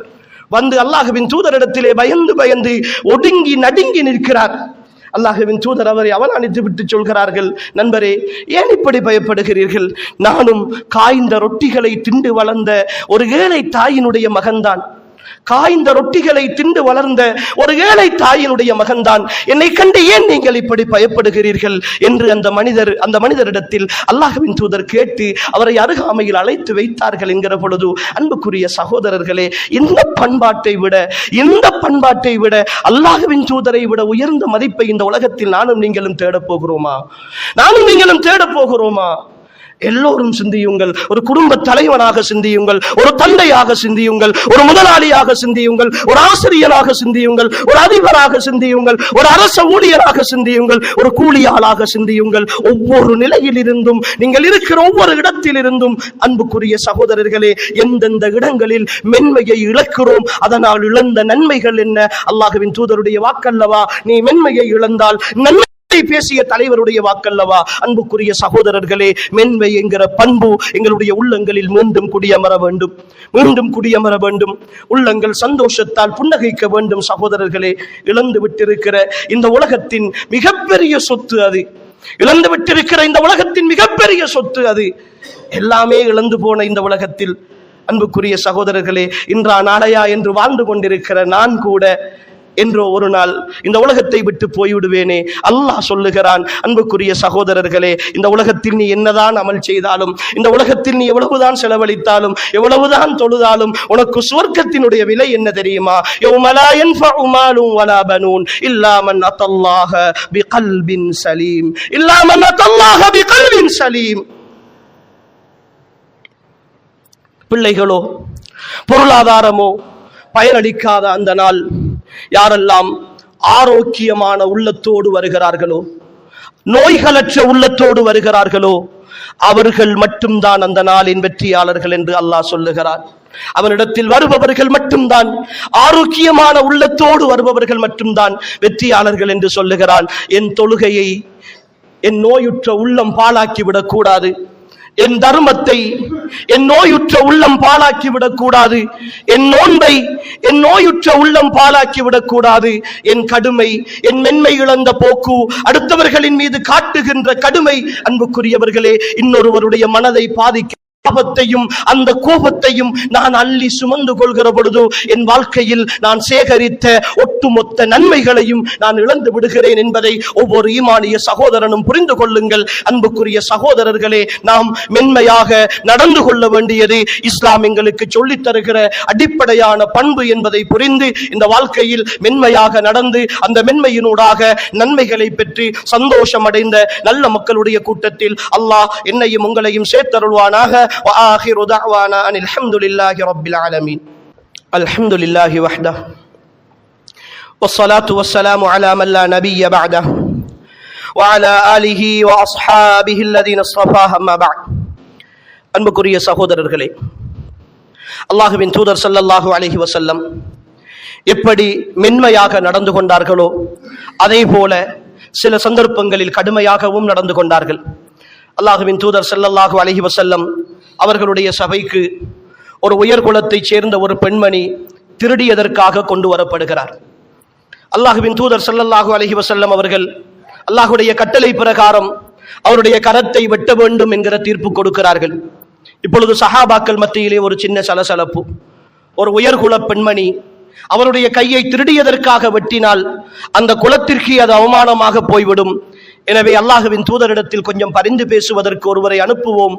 Speaker 1: வந்து அல்லாஹ்வின் தூதரிடத்திலே பயந்து பயந்து ஒடுங்கி நடுங்கி நிற்கிறார். அல்லாஹ்வின் தூதர் அவரை அவமானித்து விட்டு சொல்கிறார்கள், நண்பரே, ஏன் இப்படி பயப்படுகிறீர்கள்? நானும் காய்ந்த ரொட்டிகளை திண்டு வளர்ந்த ஒரு ஏழை தாயினுடைய மகன்தான். காய்ந்த ரொட்டிகளை திண்டு வளர்ந்த ஒரு ஏழை தாயினுடைய மகன்தான். என்னை கண்டு ஏன் நீங்கள் இப்படி பயப்படுகிறீர்கள் என்று அந்த மனிதரிடத்தில் அல்லாஹ்வின் தூதர் கேட்டு அவரை அருகாமையில் அழைத்து வைத்தார்கள் என்கிற பொழுது, அன்புக்குரிய சகோதரர்களே, இந்த பண்பாட்டை விட அல்லாஹ்வின் தூதரை விட உயர்ந்த மதிப்பை இந்த உலகத்தில் நானும் நீங்களும் தேடப் போகிறோமா? எல்லோரும் சிந்தியுங்கள். ஒரு குடும்ப தலைவனாக சிந்தியுங்கள், ஒரு தந்தையாக சிந்தியுங்கள், ஒரு முதலாளியாக சிந்தியுங்கள், ஒரு ஆசிரியராக சிந்தியுங்கள், ஒரு அதிபராக சிந்தியுங்கள், ஒரு அரச ஊழியராக சிந்தியுங்கள், ஒரு கூலியாளாக சிந்தியுங்கள். ஒவ்வொரு நிலையில் இருந்தும், நீங்கள் இருக்கிற ஒவ்வொரு இடத்தில் இருந்தும் அன்புக்குரிய சகோதரர்களே, எந்தெந்த இடங்களில் மென்மையை இழக்கிறோம், அதனால் இழந்த நன்மைகள் என்ன? அல்லாஹ்வின் தூதருடைய வாக்கல்லவா, நீ மென்மையை இழந்தால் நன்மை பேசிய தலைவருடைய வாக்கல்லவா. அன்புக்குரிய சகோதரர்களே, மென்மை என்கிற பண்பு எங்களுடைய உள்ளங்களில் மீண்டும் குடியமர வேண்டும். உள்ளங்கள் சந்தோஷத்தால் புன்னகைக்க வேண்டும். சகோதரர்களே, இழந்து விட்டிருக்கிற இந்த உலகத்தின் மிகப்பெரிய சொத்து அது. எல்லாமே இழந்து போன இந்த உலகத்தில் அன்புக்குரிய சகோதரர்களே, இன்றா நாளையா என்று வாழ்ந்து கொண்டிருக்கிற நான் கூட என்றோ ஒரு நாள் இந்த உலகத்தை விட்டு போய்விடுவேனே. அல்லாஹ் சொல்லுகிறான், அன்புக்குரிய சகோதரர்களே, இந்த உலகத்தில் நீ என்னதான் அமல் செய்தாலும், இந்த உலகத்தில் நீ எவ்வளவுதான் செலவழித்தாலும், எவ்வளவுதான் தொழுதாலும், உனக்கு சுவர்க்கத்தினுடைய விலை என்ன தெரியுமா? யௌம லா யன்ஃபஉ மாலும் வலா பனூன் இல்லா மன் அத்தல்லாஹ பிகல்பின் சலீம். பிள்ளைகளோ பொருளாதாரமோ பயனளிக்காத அந்த நாள், யாரெல்லாம் ஆரோக்கியமான உள்ளத்தோடு வருகிறார்களோ, நோய்களற்ற உள்ளத்தோடு வருகிறார்களோ, அவர்கள் மட்டும்தான் அந்த நாளின் வெற்றியாளர்கள் என்று அல்லாஹ் சொல்லுகிறார். அவனிடத்தில் வருபவர்கள் மட்டும்தான், ஆரோக்கியமான உள்ளத்தோடு வருபவர்கள் மட்டும்தான் வெற்றியாளர்கள் என்று சொல்லுகிறான். என் தொழுகையை என் நோயுற்ற உள்ளம் பாழாக்கிவிடக் கூடாது. என் தர்மத்தை என் நோயுற்ற உள்ளம் பாழாக்கிவிடக் கூடாது. என் நோன்பை என் நோயுற்ற உள்ளம் பாழாக்கிவிடக் கூடாது. என் கடுமை, என் மென்மை இழந்த போக்கு, அடுத்தவர்களின் மீது காட்டுகின்ற கடுமை, அன்புக்குரியவர்களே, இன்னொருவருடைய மனதை பாதிக்க பாவத்தையும் அந்த கோபத்தையும் நான் அள்ளி சுமந்து கொள்கிற பொழுது என் வாழ்க்கையில் நான் சேகரித்த ஒட்டுமொத்த நன்மைகளையும் நான் இழந்து விடுகிறேன் என்பதை ஒவ்வொரு ஈமானிய சகோதரனும் புரிந்து கொள்ளுங்கள். அன்புக்குரிய சகோதரர்களே, நாம் மென்மையாக நடந்து கொள்ள வேண்டியது இஸ்லாம் எங்களுக்கு சொல்லித் தருகிற அடிப்படையான பண்பு என்பதை புரிந்து இந்த வாழ்க்கையில் மென்மையாக நடந்து அந்த மென்மையினூடாக நன்மைகளை பெற்று சந்தோஷம் அடைந்த நல்ல மக்களுடைய கூட்டத்தில் அல்லாஹ் என்னையும் உங்களையும் சேர்த்தருள்வானாக. وآخر دعوانا أن الحمد لله رب العالمين. الحمد لله وحده والصلاة والسلام على من لا نبي بعده وعلى آله وأصحابه الذين اصطفى أما بعد. அன்புக்குரிய சகோதரர்களே, அல்லாஹ்வின் தூதர் ஸல்லல்லாஹு அலைஹி வஸல்லம் எப்படி மென்மையாக நடந்து கொண்டார்களோ அதே போல சில சந்தர்ப்பங்களில் கடுமையாகவும் நடந்து கொண்டார்கள். அல்லாஹ்வின் தூதர் ஸல்லல்லாஹு அலைஹி வஸல்லம் அவர்களுடைய சபைக்கு ஒரு உயர்குலத்தைச் சேர்ந்த ஒரு பெண்மணி திருடியதற்காக கொண்டு வரப்படுகிறார். அல்லாஹ்வின் தூதர் ஸல்லல்லாஹு அலைஹி வஸல்லம் அவர்கள் அல்லாஹ்வுடைய கட்டளை பிரகாரம் அவருடைய கரத்தை வெட்ட வேண்டும் என்கிற தீர்ப்பு கொடுக்கிறார்கள். இப்பொழுது சஹாபாக்கள் மத்தியிலே ஒரு சின்ன சலசலப்பு. ஒரு உயர்குல பெண்மணி அவருடைய கையை திருடியதற்காக வெட்டினால் அந்த குலத்திற்கு அது அவமானமாக போய்விடும். எனவே அல்லாஹ்வின் தூதரிடத்தில் கொஞ்சம் பரிந்து பேசுவதற்கு ஒருவரை அனுப்புவோம்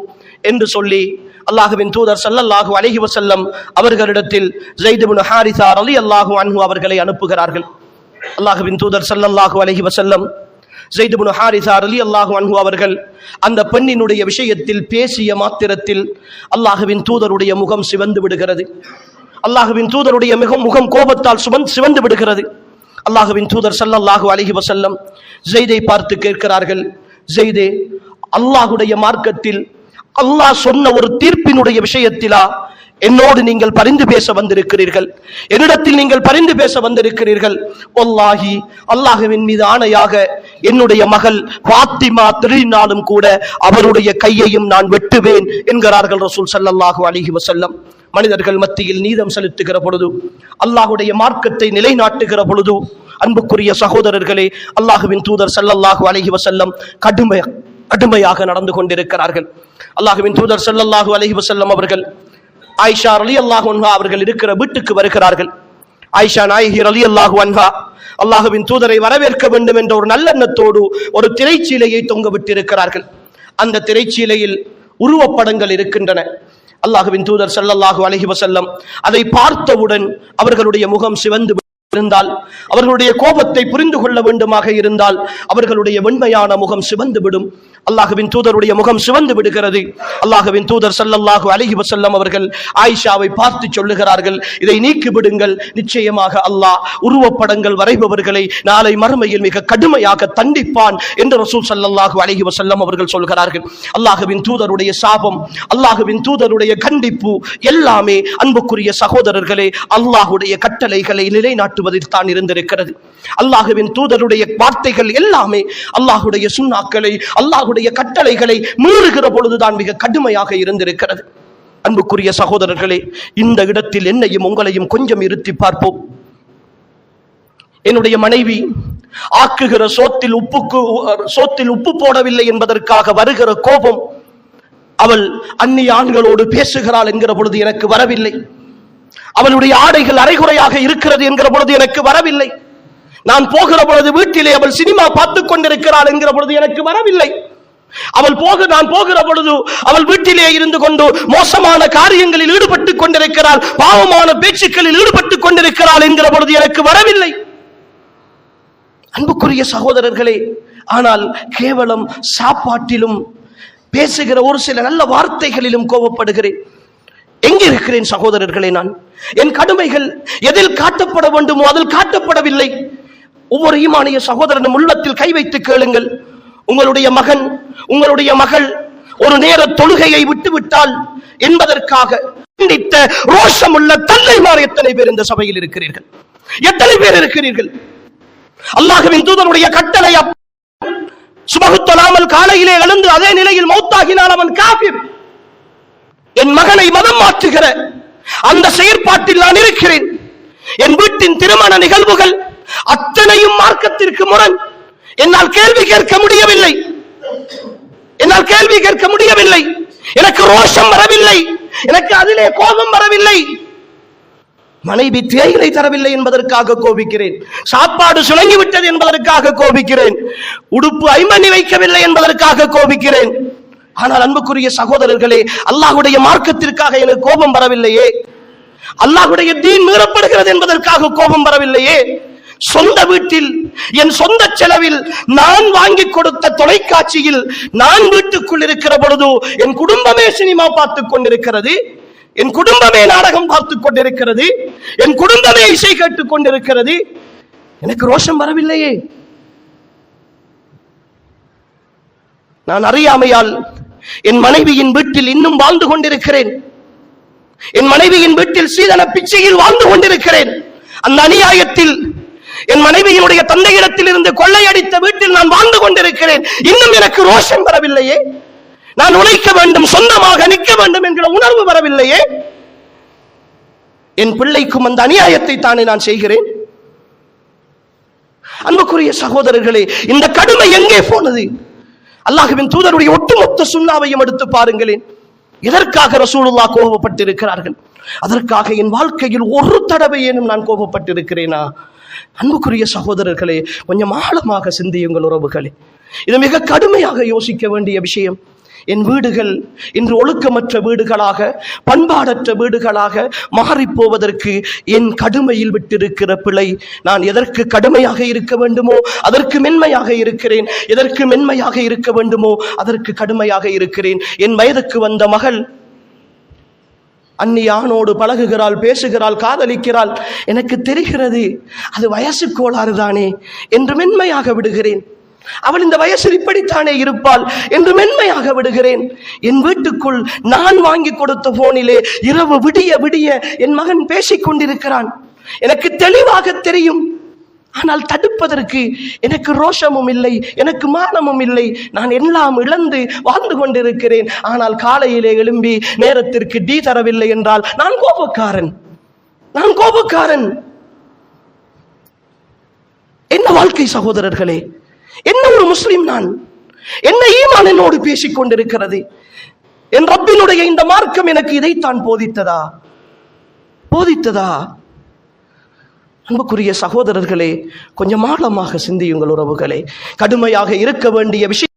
Speaker 1: என்று சொல்லி அல்லாஹ்வின் தூதர் ஸல்லல்லாஹு அலைஹி வஸல்லம் அவர்களிடத்தில் ஸைத் இப்னு ஹாரிஸா ரலியல்லாஹு அன்ஹு அவர்களை அனுப்புகிறார்கள். அல்லாஹ்வின் தூதர் ஸல்லல்லாஹு அலைஹி வஸல்லம் ஸைத் இப்னு ஹாரிஸா ரலியல்லாஹு அன்ஹு அவர்கள் அந்த பெண்ணினுடைய விஷயத்தில் பேசிய மாத்திரத்தில் அல்லாஹ்வின் தூதருடைய முகம் சிவந்து விடுகிறது. அல்லாஹ்வின் தூதருடைய முகம் கோபத்தால் சிவந்து விடுகிறது. அல்லாஹ்வின் தூதர் ஸல்லல்லாஹு அலைஹி வஸல்லம் ஸைதை பார்த்து கேட்கிறார்கள், ஸைதே, அல்லாஹ்வுடைய மார்க்கத்தில் அல்லாஹ் சொன்ன ஒரு தீர்ப்பினுடைய விஷயத்திலா என்னோடு நீங்கள் பரிந்து பேச வந்திருக்கிறீர்கள்? என்னிடத்தில் நீங்கள் பரிந்து பேச வந்திருக்கிறீர்கள்? வல்லாஹி, அல்லாஹ்வின் மீது ஆணையாக என்னுடைய மகள் ஃபாத்திமா திருடினாலும் கூட அவருடைய கையையும் நான் வெட்டுவேன் என்கிறார்கள் ரசூல் ஸல்லல்லாஹு அலைஹி வஸல்லம். மனிதர்கள் மத்தியில் நீதம் செலுத்துகிற பொழுது, அல்லாஹ்வுடைய மார்க்கத்தை நிலைநாட்டுகிற பொழுது, அன்புக்குரிய சகோதரர்களே, அல்லாஹ்வின் தூதர் ஸல்லல்லாஹு அலைஹி வஸல்லம் கடுமையாக நடந்து கொண்டிருக்கிறார்கள். அல்லாஹ்வின் தூதர் ஸல்லல்லாஹு அலைஹி வஸல்லம் அவர்கள் ஆயிஷா ரலியல்லாஹு அன்ஹா அவர்கள் இருக்கிற வீட்டுக்கு வருகிறார்கள். ஆயிஷா நாயகி ரலியல்லாஹு அன்ஹா அல்லாஹ்வின் தூதரை வரவேற்க வேண்டும் என்ற ஒரு நல்லெண்ணத்தோடு ஒரு திரைச்சீலையை தொங்க விட்டிருக்கிறார்கள். அந்த திரைச்சீலையில் உருவப்படங்கள் இருக்கின்றன. அல்லாஹ்வின் தூதர் ஸல்லல்லாஹு அலைஹி வஸல்லம் அதை பார்த்தவுடன் அவர்களுடைய முகம் சிவந்து இருந்தால், அவர்களுடைய கோபத்தை புரிந்து கொள்ள வேண்டுமாக இருந்தால் அவர்களுடைய வெண்மையான முகம் சிவந்து விடும். அல்லாஹ்வின் தூதருடைய முகம் சிவந்து விடுகிறது. அல்லாஹ்வின் தூதர் ஸல்லல்லாஹு அலைஹி வஸல்லம் அவர்கள் ஆயிஷாவை பார்த்து சொல்லுகிறார்கள், இதை நீக்கி விடுங்கள், நிச்சயமாக அல்லாஹ் உருவப்படங்கள் வரைபவர்களை நாளை மறுமையில் மிக கடுமையாக தண்டிப்பான் என்று ரசூல் ஸல்லல்லாஹு அலைஹி வஸல்லம் அவர்கள் சொல்கிறார்கள். அல்லாஹ்வின் தூதருடைய சாபம், அல்லாஹ்வின் தூதருடைய கண்டிப்பு எல்லாமே அன்புக்குரிய சகோதரர்களே அல்லாஹ்வுடைய கட்டளைகளை நிலைநாட்டுவதில் தான் இருந்திருக்கிறது. அல்லாஹ்வின் தூதருடைய வார்த்தைகள் எல்லாமே அல்லாஹ்வுடைய சுன்னாக்களை, அல்லாஹ்வுடைய கட்டளைகளை மீறுகிற பொழுதுதான் மிக கடுமையாக இருந்திருக்கிறது. அன்புக்குரிய சகோதரர்களே, இந்த இடத்தில் என்னையும் உங்களையும் கொஞ்சம் இருத்தி பார்ப்போம். என்னுடைய மனைவி ஆக்குகிற சோத்தில் உப்பு போடவில்லை என்பதற்காக வருகிற கோபம், அவள் அந்நிய ஆண்களோடு பேசுகிறாள் என்கிற பொழுது எனக்கு வரவில்லை. அவளுடைய ஆடைகள் அரைகுறையாக இருக்கிறது என்கிற பொழுது எனக்கு வரவில்லை. நான் போகிற பொழுது வீட்டிலே அவள் சினிமா பார்த்துக் கொண்டிருக்கிறாள் என்கிற பொழுது எனக்கு வரவில்லை. நான் போகிற பொழுது அவள் வீட்டிலே இருந்து கொண்டு மோசமான காரியங்களில் ஈடுபட்டுக் கொண்டிருக்கிறாள், பாவமான பேச்சுக்களில் ஈடுபட்டுக் கொண்டிருக்கிறாள் என்கிற பொழுது எனக்கு வரவில்லை. அன்புக்குரிய சகோதரர்களே, ஆனால் கேவலம் சாப்பாட்டிலும் பேசுகிற ஒரு சில நல்ல வார்த்தைகளிலும் கோபப்படுகிறேன். எங்கே இருக்கிறேன் சகோதரர்களே? நான் என் கடமைகள் எதில் காட்டப்பட வேண்டுமோ அதில் காட்டப்படவில்லை. ஒவ்வொரு ஈமானிய சகோதரனும் உள்ளத்தில் கை வைத்து கேளுங்கள். உங்களுடைய மகன், உங்களுடைய மகள் ஒரு நேர தொழுகையை விட்டுவிட்டால் என்பதற்காக கண்டித்த ரோஷமுள்ள தந்தைமார் எத்தனை பேர் இந்த சபையில் இருக்கிறீர்கள்? எத்தனை பேர் இருக்கிறீர்கள்? அல்லாஹ்வின் தூதருடைய கட்டளை சுபகுத்தலாமல் காலையிலே எழுந்து அதே நிலையில் மௌத்தாகினால் அவன் காஃபிர். என் மகனை மதம் மாற்றுகிற அந்த செயற்பாட்டில் நான் இருக்கிறேன். என் வீட்டின் திருமண நிகழ்வுகள் அத்தனையும் மார்க்கத்திற்கு முரண். என்னால் கேள்வி கேட்க முடியவில்லை. எனக்கு ரோஷம் வரவில்லை, எனக்கு அதிலே கோபம் வரவில்லை. மனைவி தேயிலை தரவில்லை என்பதற்காக கோபிக்கிறேன். சாப்பாடு சுணங்கிவிட்டது என்பதற்காக கோபிக்கிறேன். உடுப்பு ஐமணி வைக்கவில்லை என்பதற்காக கோபிக்கிறேன். ஆனால் அன்புக்குரிய சகோதரர்களே, அல்லாஹ்வுடைய மார்க்கத்திற்காக எனக்கு கோபம் வரவில்லையே, அல்லாஹ்வுடைய தீன் மீறப்படுகிறது என்பதற்காக கோபம் வரவில்லையே. சொந்த வீட்டில் என் சொந்த செலவில் நான் வாங்கி கொடுத்த தொலைக்காட்சியில் நான் வீட்டுக்குள் இருக்கிற பொழுது என் குடும்பமே சினிமா பார்த்துக் கொண்டிருக்கிறது, என் குடும்பமே நாடகம் பார்த்துக் கொண்டிருக்கிறது, என் குடும்பமே இசை கேட்டுக் கொண்டிருக்கிறது. எனக்கு ரோஷம் வரவில்லையே. நான் அறியாமையால் என் மனைவியின் வீட்டில் இன்னும் வாழ்ந்து கொண்டிருக்கிறேன். என் மனைவியின் வீட்டில் சீதன பிச்சையில் வாழ்ந்து கொண்டிருக்கிறேன். அந்த அநியாயத்தில் என் மனைவியினுடைய தந்தையிடத்தில் இருந்து கொள்ளையடித்த வீட்டில் நான் வாழ்ந்து கொண்டிருக்கிறேன். இன்னும் எனக்கு ரோஷம் வரவில்லையே. நான் உழைக்க வேண்டும், சொந்தமாக நிற்க வேண்டும் என்கிற உணர்வு வரவில்லையே. என் பிள்ளைக்கும் அந்த அநியாயத்தை தானே நான் செய்கிறேன். அன்புக்குரிய சகோதரர்களே, இந்த கடுமை எங்கே போனது? அல்லாஹ்வின் தூதருடைய ஒட்டுமொத்த சுன்னாவையும் எடுத்து பாருங்களேன். எதற்காக ரசூலுல்லாஹ் கோபப்பட்டிருக்கிறார்கள்? அதற்காக என் வாழ்க்கையில் ஒரு தடவையேனும் நான் கோபப்பட்டிருக்கிறேனா? அன்புக்குரிய சகோதரர்களே, கொஞ்சம் ஆழமாக சிந்தியுங்கள் உறவுகளே. இது மிக கடுமையாக யோசிக்க வேண்டிய விஷயம். என் வீடுகள் இன்று ஒழுக்கமற்ற வீடுகளாக, பண்பாடற்ற வீடுகளாக மாறிப்போவதற்கு என் கடுமையில் விட்டிருக்கிற பிழை. நான் எதற்கு கடுமையாக இருக்க வேண்டுமோ அதற்கு மென்மையாக இருக்கிறேன், எதற்கு மென்மையாக இருக்க வேண்டுமோ அதற்கு கடுமையாக இருக்கிறேன். என் வயதுக்கு வந்த மகள் அந்நியானோடு பழகுகிறாள், பேசுகிறாள், காதலிக்கிறாள். எனக்கு தெரிகிறது அது வயசு கோளாறு தானே என்று மென்மையாக விடுகிறேன். அவள் இந்த வயசில் இப்படித்தானே இருப்பாள் என்று மென்மையாக விடுகிறேன். என் வீட்டுக்குள் நான் வாங்கி கொடுத்த போனிலே இரவு விடிய விடிய என் மகன் பேசிக் கொண்டிருக்கிறான். எனக்கு தெளிவாக தெரியும். ஆனால் தடுப்பதற்கு எனக்கு ரோஷமும் இல்லை, எனக்கு மானமும் இல்லை. நான் எல்லாம் இழந்து வாழ்ந்து கொண்டிருக்கிறேன். ஆனால் காலையிலே எழும்பி நேரத்திற்கு டீ தரவில்லை என்றால் நான் கோபக்காரன். என்ன வாழ்க்கை சகோதரர்களே? என்ன ஒரு முஸ்லிம் நான்? என்ன ஈமான் என்னோடு பேசிக் கொண்டிருக்கிறது? என் ரப்பினுடைய இந்த மார்க்கம் எனக்கு இதைத்தான் போதித்ததா? அன்புக்குரிய சகோதரர்களே, கொஞ்சம் ஆழமாக சிந்தியுங்கள் உறவுகளே. கடுமையாக இருக்க வேண்டிய விஷயம்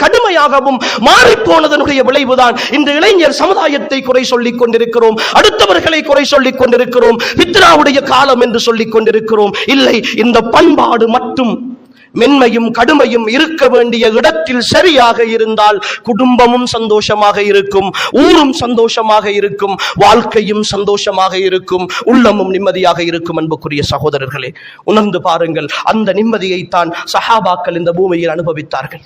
Speaker 1: கடுமையாகவும் மாறிப்போனதனுடைய விளைவுதான் இந்த இளைஞர் சமுதாயத்தை குறை சொல்லிக் கொண்டிருக்கிறோம், அடுத்தவர்களை குறை சொல்லிக் கொண்டிருக்கிறோம், பித்ராவுடைய காலம் என்று சொல்லிக் கொண்டிருக்கிறோம். இல்லை, இந்த பண்பாடு மட்டும் மென்மையும் கடுமையும் இருக்க வேண்டிய இடத்தில் சரியாக இருந்தால் குடும்பமும் சந்தோஷமாக இருக்கும், ஊரும் சந்தோஷமாக இருக்கும், வாழ்க்கையும் சந்தோஷமாக இருக்கும், உள்ளமும் நிம்மதியாக இருக்கும். அன்புக்குரிய சகோதரர்களே, உணர்ந்து பாருங்கள், அந்த நிம்மதியைத்தான் சஹாபாக்கள் இந்த பூமியில் அனுபவித்தார்கள்.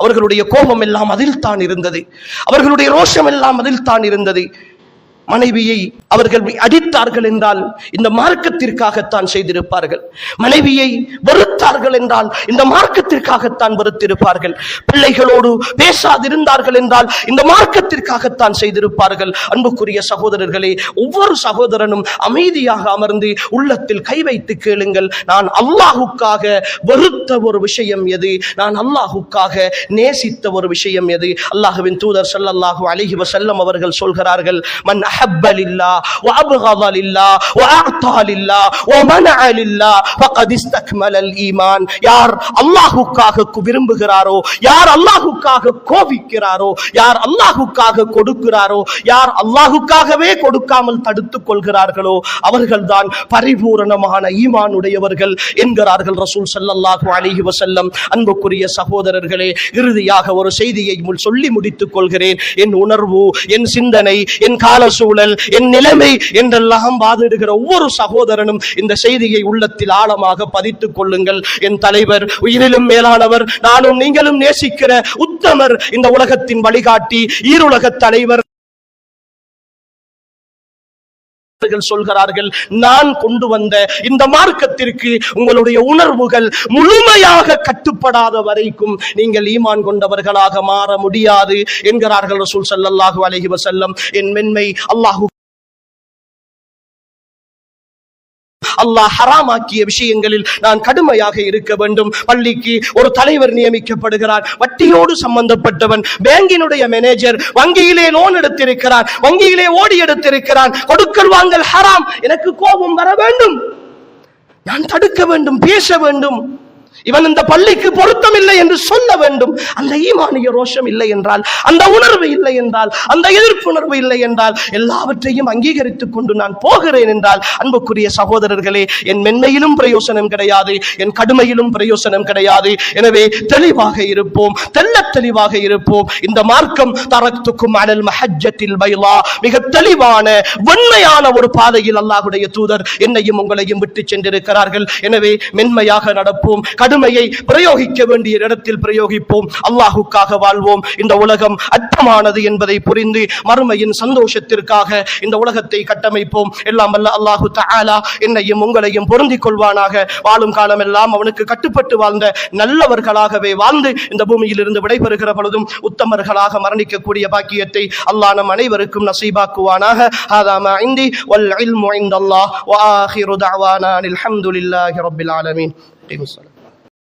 Speaker 1: அவர்களுடைய கோபம் எல்லாம் அதில் தான் இருந்தது, அவர்களுடைய ரோஷம் எல்லாம் அதில் தான் இருந்தது. மனைவியை அவர்கள் அடித்தார்கள் என்றால் இந்த மார்க்கத்திற்காகத்தான் செய்திருப்பார்கள். மனைவியை வெறுத்தார்கள் என்றால் இந்த மார்க்கத்திற்காகத்தான் வெறுத்திருப்பார்கள். பிள்ளைகளோடு பேசாதிருந்தார்கள் என்றால் இந்த மார்க்கத்திற்காகத்தான் செய்திருப்பார்கள். அன்புக்குரிய சகோதரர்களே, ஒவ்வொரு சகோதரனும் அமைதியாக அமர்ந்து உள்ளத்தில் கை வைத்து கேளுங்கள், நான் அல்லாஹுக்காக வெறுத்த ஒரு விஷயம் எது, நான் அல்லாஹுக்காக நேசித்த ஒரு விஷயம் எது? அல்லாஹ்வின் தூதர் ஸல்லல்லாஹு அலைஹி வஸல்லம் அவர்கள் சொல்கிறார்கள், மன் அஹப்ப லில்லாஹ் வ அப்கத லில்லாஹ் வ அஅதா லில்லாஹ் வ மனஅ லில்லாஹ் ஃபகத் இஸ்தக்மலல் ஈமான். யார் அல்லாஹ்வுக்காக விரும்புகிறாரோ, யார் அல்லாஹ்வுக்காக கோபிக்கிறாரோ, யார் அல்லாஹ்வுக்காக கொடுக்கிறாரோ, யார் அல்லாஹ்வுக்காகவே கொடுக்காமல் தடுத்துக் கொள்கிறார்களோ அவர்கள்தான் பரிபூரணமான ஈமான் உடையவர்கள் என்கிறார்கள் ரசூல் ஸல்லல்லாஹு அலைஹி வஸல்லம். அன்புக்குரிய சகோதரர்களே, இறுதியாக ஒரு செய்தியை சொல்லி முடித்துக் கொள்கிறேன். என் உணர்வு, என் சிந்தனை, என் கால சூழல், என் நிலைமை என்றெல்லாம் வாதிடுகிற ஒவ்வொரு சகோதரனும் இந்த செய்தியை உள்ளத்தில் ஆழமாக பதித்துக் கொள்ளுங்கள். என் தலைவர், உயிரிலும் மேலானவர், நானும் நீங்களும் நேசிக்கிற உத்தமர், இந்த உலகத்தின் வழிகாட்டி, ஈருலக தலைவர் சொல்கிறார்கள், நான் கொண்டு வந்த இந்த மார்க்கத்திற்கு உங்களுடைய உணர்வுகள் முழுமையாக கட்டுப்படாத வரைக்கும் நீங்கள் ஈமான் கொண்டவர்களாக மாற முடியாது என்கிறார்கள் ரசூல் ஸல்லல்லாஹு அலைஹி வஸல்லம். என் மென்மை அல்லாஹ் ஹராமாக்கிய விஷயங்களில் நான் கடுமையாக இருக்க வேண்டும். பள்ளிக்கு ஒரு தலைவர் நியமிக்கப்படுகிறார், வட்டியோடு சம்பந்தப்பட்டவன், பேங்கினுடைய மேனேஜர், வங்கியிலே லோன் எடுத்திருக்கிறான், வங்கியிலே ஓடி எடுத்திருக்கிறான், கொடுக்கல் வாங்கல் ஹராம். எனக்கு கோபம் வர வேண்டும், நான் தடுக்க வேண்டும், பேச வேண்டும். இவன் இந்த பள்ளிக்கு பொருத்தமில்லை என்று சொல்ல வேண்டும். அந்த ஈமானிய ரோஷம் இல்லை என்றால், அந்த உணர்வு இல்லை என்றால், அந்த எதிர்ப்புணர்வு இல்லை என்றால், எல்லாவற்றையும் அங்கீகரித்துக் கொண்டு நான் போகிறேன் என்றால், அன்புக்குரிய சகோதரர்களே, என் மென்மையிலும் பிரயோசனம் கிடையாது, என் கடுமையிலும் பிரயோசனம் கிடையாது. எனவே தெளிவாக இருப்போம், தெளிவாக இருப்போம். இந்த மார்க்கம் தரக்துக்கும் அலல் மஹஜ்ஜத்தில் பைலா, மிக தெளிவான வெண்மையான ஒரு பாதையில் அல்லாஹ்வுடைய தூதர் என்னையும் உங்களையும் விட்டு சென்றிருக்கிறார்கள். எனவே மென்மையாக நடப்போம், கடுமையை பிரயோகிக்க வேண்டிய இடத்தில் பிரயோகிப்போம், அல்லாஹுக்காக வாழ்வோம். இந்த உலகம் அற்பமானது என்பதை புரிந்து மறுமையின் சந்தோஷத்திற்காக இந்த உலகத்தை கட்டமைப்போம். எல்லாம் வல்ல அல்லாஹு தஆலா என்னையும் உங்களையும் பொருந்திக் கொள்வானாக. வாழும் காலம் எல்லாம் அவனுக்கு கட்டுப்பட்டு வாழ்ந்த நல்லவர்களாகவே வாழ்ந்து இந்த பூமியில் இருந்து விடைபெறுகிற பொழுதும் உத்தமர்களாக மரணிக்கக்கூடிய பாக்கியத்தை அல்லாஹ் நம் அனைவருக்கும் நசீபாக்குவானாக. ஹாதா மா இந்தி வல் இல்மு இன்தல்லாஹ் வ ஆகிரு தஅவானா அல்ஹம்துலில்லாஹி ரப்பில் ஆலமீன்.